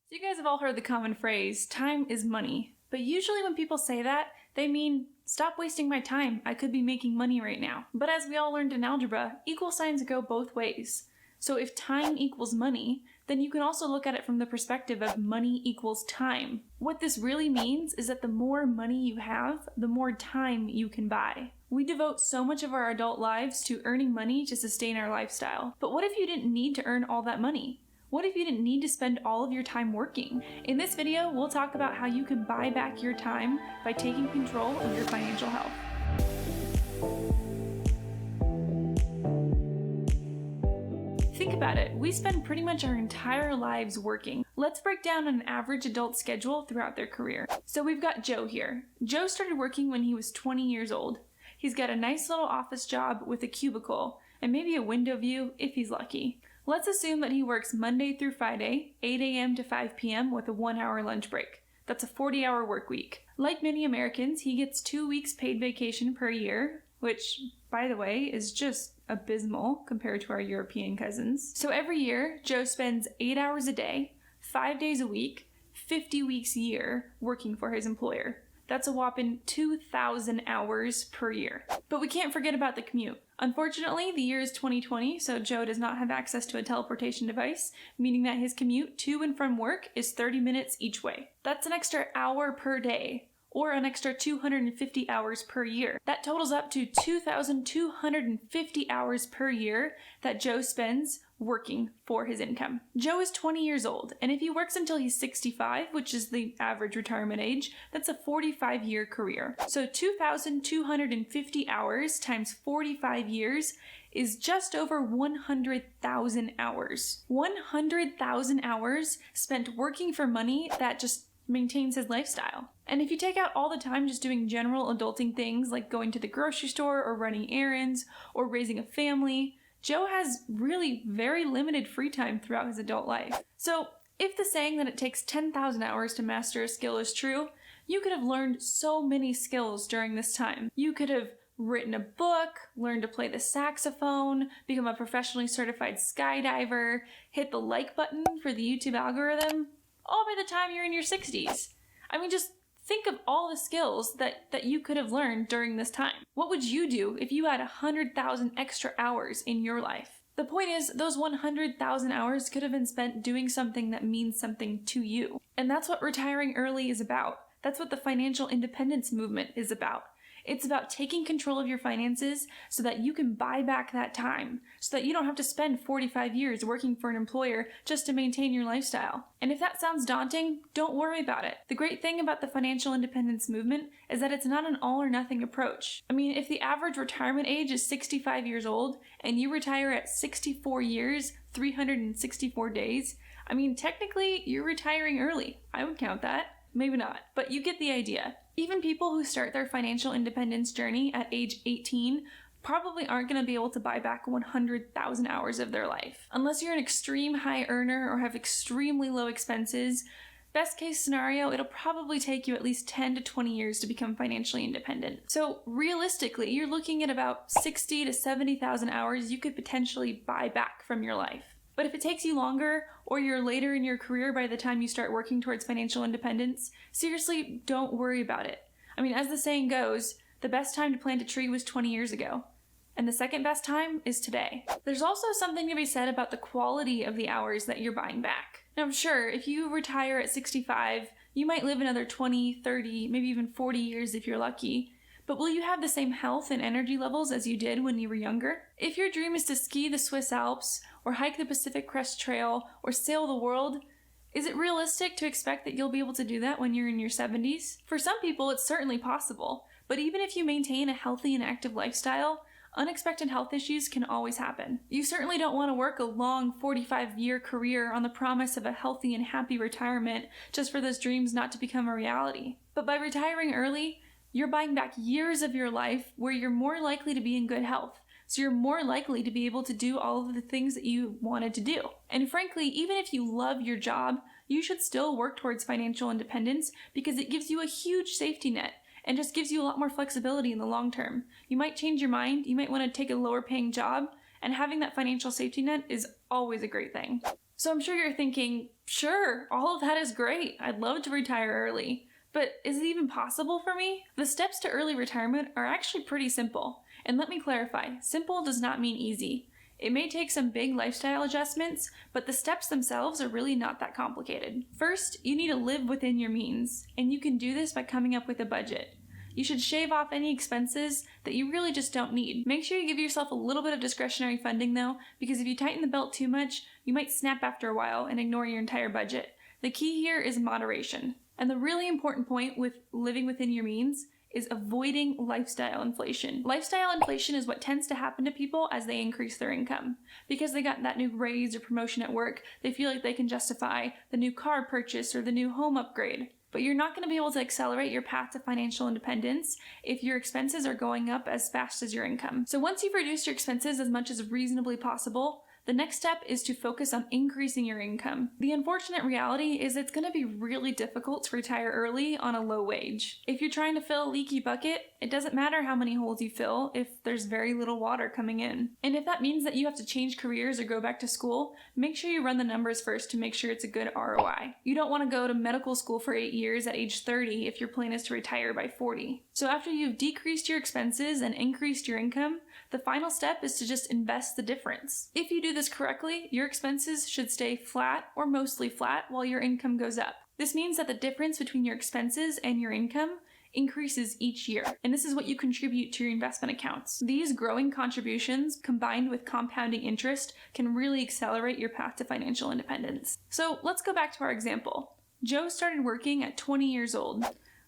So you guys have all heard the common phrase, time is money. But usually when people say that, they mean, stop wasting my time, I could be making money right now. But as we all learned in algebra, equal signs go both ways. So if time equals money, then you can also look at it from the perspective of money equals time. What this really means is that the more money you have, the more time you can buy. We devote so much of our adult lives to earning money to sustain our lifestyle. But what if you didn't need to earn all that money? What if you didn't need to spend all of your time working? In this video, we'll talk about how you can buy back your time by taking control of your financial health. Think about it, we spend pretty much our entire lives working. Let's break down an average adult schedule throughout their career. So we've got Joe here. Joe started working when he was 20 years old. He's got a nice little office job with a cubicle, and maybe a window view if he's lucky. Let's assume that he works Monday through Friday, 8 a.m. to 5 p.m. with a 1-hour lunch break. That's a 40-hour work week. Like many Americans, he gets 2 weeks paid vacation per year, which, by the way, is just abysmal compared to our European cousins. So every year, Joe spends 8 hours a day, 5 days a week, 50 weeks a year working for his employer. That's a whopping 2,000 hours per year. But we can't forget about the commute. Unfortunately, the year is 2020, so Joe does not have access to a teleportation device, meaning that his commute to and from work is 30 minutes each way. That's an extra hour per day, or an extra 250 hours per year. That totals up to 2,250 hours per year that Joe spends working for his income. Joe is 20 years old, and if he works until he's 65, which is the average retirement age, that's a 45-year career. So 2,250 hours times 45 years is just over 100,000 hours. 100,000 hours spent working for money that just maintains his lifestyle. And if you take out all the time just doing general adulting things like going to the grocery store or running errands or raising a family, Joe has really very limited free time throughout his adult life. So if the saying that it takes 10,000 hours to master a skill is true, you could have learned so many skills during this time. You could have written a book, learned to play the saxophone, become a professionally certified skydiver, hit the like button for the YouTube algorithm, all by the time you're in your 60s. I mean, just think of all the skills that you could have learned during this time. What would you do if you had 100,000 extra hours in your life? The point is, those 100,000 hours could have been spent doing something that means something to you. And that's what retiring early is about. That's what the financial independence movement is about. It's about taking control of your finances so that you can buy back that time, so that you don't have to spend 45 years working for an employer just to maintain your lifestyle. And if that sounds daunting, don't worry about it. The great thing about the financial independence movement is that it's not an all or nothing approach. I mean, if the average retirement age is 65 years old and you retire at 64 years, 364 days, I mean, technically you're retiring early. I would count that. Maybe not, but you get the idea. Even people who start their financial independence journey at age 18 probably aren't going to be able to buy back 100,000 hours of their life. Unless you're an extreme high earner or have extremely low expenses, best case scenario, it'll probably take you at least 10 to 20 years to become financially independent. So realistically, you're looking at about 60 to 70,000 hours you could potentially buy back from your life. But if it takes you longer, or you're later in your career by the time you start working towards financial independence, seriously, don't worry about it. I mean, as the saying goes, the best time to plant a tree was 20 years ago, and the second best time is today. There's also something to be said about the quality of the hours that you're buying back. Now, I'm sure if you retire at 65, you might live another 20, 30, maybe even 40 years if you're lucky. But will you have the same health and energy levels as you did when you were younger? If your dream is to ski the Swiss Alps, or hike the Pacific Crest Trail, or sail the world, is it realistic to expect that you'll be able to do that when you're in your 70s? For some people, it's certainly possible, but even if you maintain a healthy and active lifestyle, unexpected health issues can always happen. You certainly don't want to work a long 45-year career on the promise of a healthy and happy retirement just for those dreams not to become a reality. But by retiring early, you're buying back years of your life where you're more likely to be in good health. So you're more likely to be able to do all of the things that you wanted to do. And frankly, even if you love your job, you should still work towards financial independence because it gives you a huge safety net and just gives you a lot more flexibility in the long term. You might change your mind, you might want to take a lower paying job, and having that financial safety net is always a great thing. So I'm sure you're thinking, sure, all of that is great. I'd love to retire early. But is it even possible for me? The steps to early retirement are actually pretty simple. And let me clarify, simple does not mean easy. It may take some big lifestyle adjustments, but the steps themselves are really not that complicated. First, you need to live within your means, and you can do this by coming up with a budget. You should shave off any expenses that you really just don't need. Make sure you give yourself a little bit of discretionary funding though, because if you tighten the belt too much, you might snap after a while and ignore your entire budget. The key here is moderation. And the really important point with living within your means is avoiding lifestyle inflation. Lifestyle inflation is what tends to happen to people as they increase their income. Because they got that new raise or promotion at work, they feel like they can justify the new car purchase or the new home upgrade. But you're not going to be able to accelerate your path to financial independence if your expenses are going up as fast as your income. So once you've reduced your expenses as much as reasonably possible, the next step is to focus on increasing your income. The unfortunate reality is it's going to be really difficult to retire early on a low wage. If you're trying to fill a leaky bucket, it doesn't matter how many holes you fill if there's very little water coming in. And if that means that you have to change careers or go back to school, make sure you run the numbers first to make sure it's a good ROI. You don't want to go to medical school for 8 years at age 30 if your plan is to retire by 40. So after you've decreased your expenses and increased your income, the final step is to just invest the difference. If you do this correctly, your expenses should stay flat or mostly flat while your income goes up. This means that the difference between your expenses and your income increases each year, and this is what you contribute to your investment accounts. These growing contributions, combined with compounding interest, can really accelerate your path to financial independence. So let's go back to our example. Joe started working at 20 years old.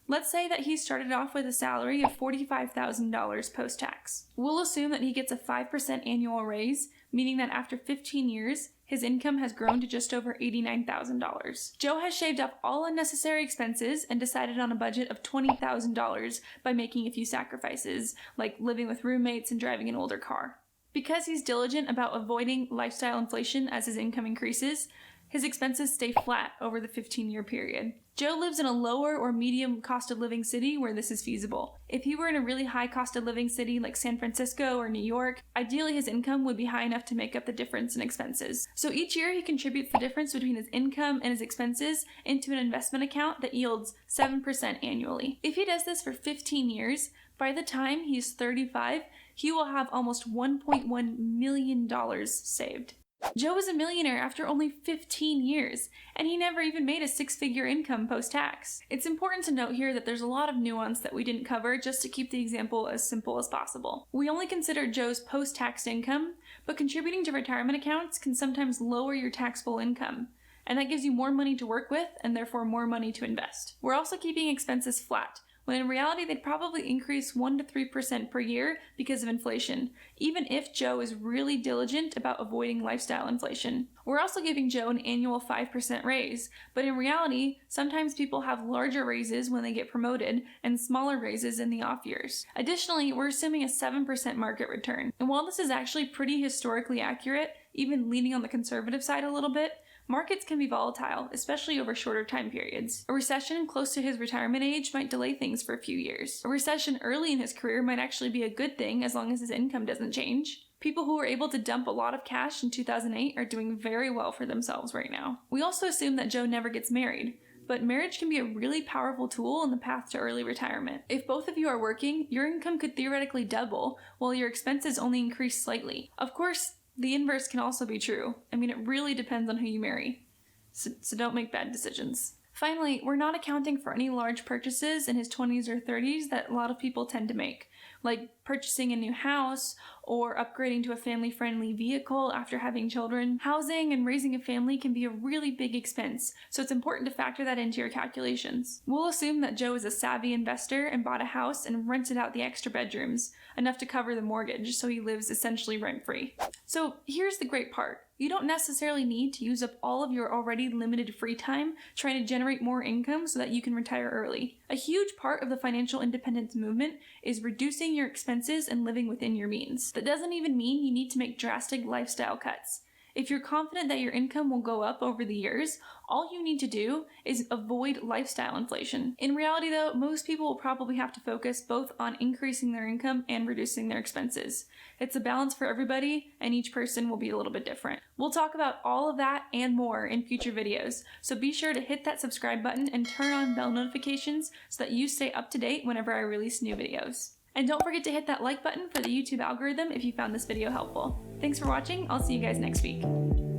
Let's say that he started off with a salary of $45,000 post-tax. We'll assume that he gets a 5% annual raise, meaning that after 15 years, his income has grown to just over $89,000. Joe has shaved off all unnecessary expenses and decided on a budget of $20,000 by making a few sacrifices, like living with roommates and driving an older car. Because he's diligent about avoiding lifestyle inflation as his income increases, his expenses stay flat over the 15-year period. Joe lives in a lower or medium cost of living city where this is feasible. If he were in a really high cost of living city like San Francisco or New York, ideally his income would be high enough to make up the difference in expenses. So each year he contributes the difference between his income and his expenses into an investment account that yields 7% annually. If he does this for 15 years, by the time he's 35, he will have almost $1.1 million saved. Joe is a millionaire after only 15 years, and he never even made a six-figure income post-tax. It's important to note here that there's a lot of nuance that we didn't cover just to keep the example as simple as possible. We only considered Joe's post-tax income, but contributing to retirement accounts can sometimes lower your taxable income, and that gives you more money to work with and therefore more money to invest. We're also keeping expenses flat, when in reality they'd probably increase 1 to 3% per year because of inflation, even if Joe is really diligent about avoiding lifestyle inflation. We're also giving Joe an annual 5% raise, but in reality, sometimes people have larger raises when they get promoted and smaller raises in the off years. Additionally, we're assuming a 7% market return, and while this is actually pretty historically accurate, even leaning on the conservative side a little bit, markets can be volatile, especially over shorter time periods. A recession close to his retirement age might delay things for a few years. A recession early in his career might actually be a good thing as long as his income doesn't change. People who were able to dump a lot of cash in 2008 are doing very well for themselves right now. We also assume that Joe never gets married, but marriage can be a really powerful tool in the path to early retirement. If both of you are working, your income could theoretically double, while your expenses only increase slightly. Of course, the inverse can also be true. I mean, it really depends on who you marry. So don't make bad decisions. Finally, we're not accounting for any large purchases in his 20s or 30s that a lot of people tend to make, like purchasing a new house or upgrading to a family-friendly vehicle after having children. Housing and raising a family can be a really big expense, so it's important to factor that into your calculations. We'll assume that Joe is a savvy investor and bought a house and rented out the extra bedrooms, enough to cover the mortgage, so he lives essentially rent-free. So here's the great part. You don't necessarily need to use up all of your already limited free time trying to generate more income so that you can retire early. A huge part of the financial independence movement is reducing your expenses and living within your means. That doesn't even mean you need to make drastic lifestyle cuts. If you're confident that your income will go up over the years, all you need to do is avoid lifestyle inflation. In reality though, most people will probably have to focus both on increasing their income and reducing their expenses. It's a balance for everybody, and each person will be a little bit different. We'll talk about all of that and more in future videos, so be sure to hit that subscribe button and turn on bell notifications so that you stay up to date whenever I release new videos. And don't forget to hit that like button for the YouTube algorithm if you found this video helpful. Thanks for watching. I'll see you guys next week.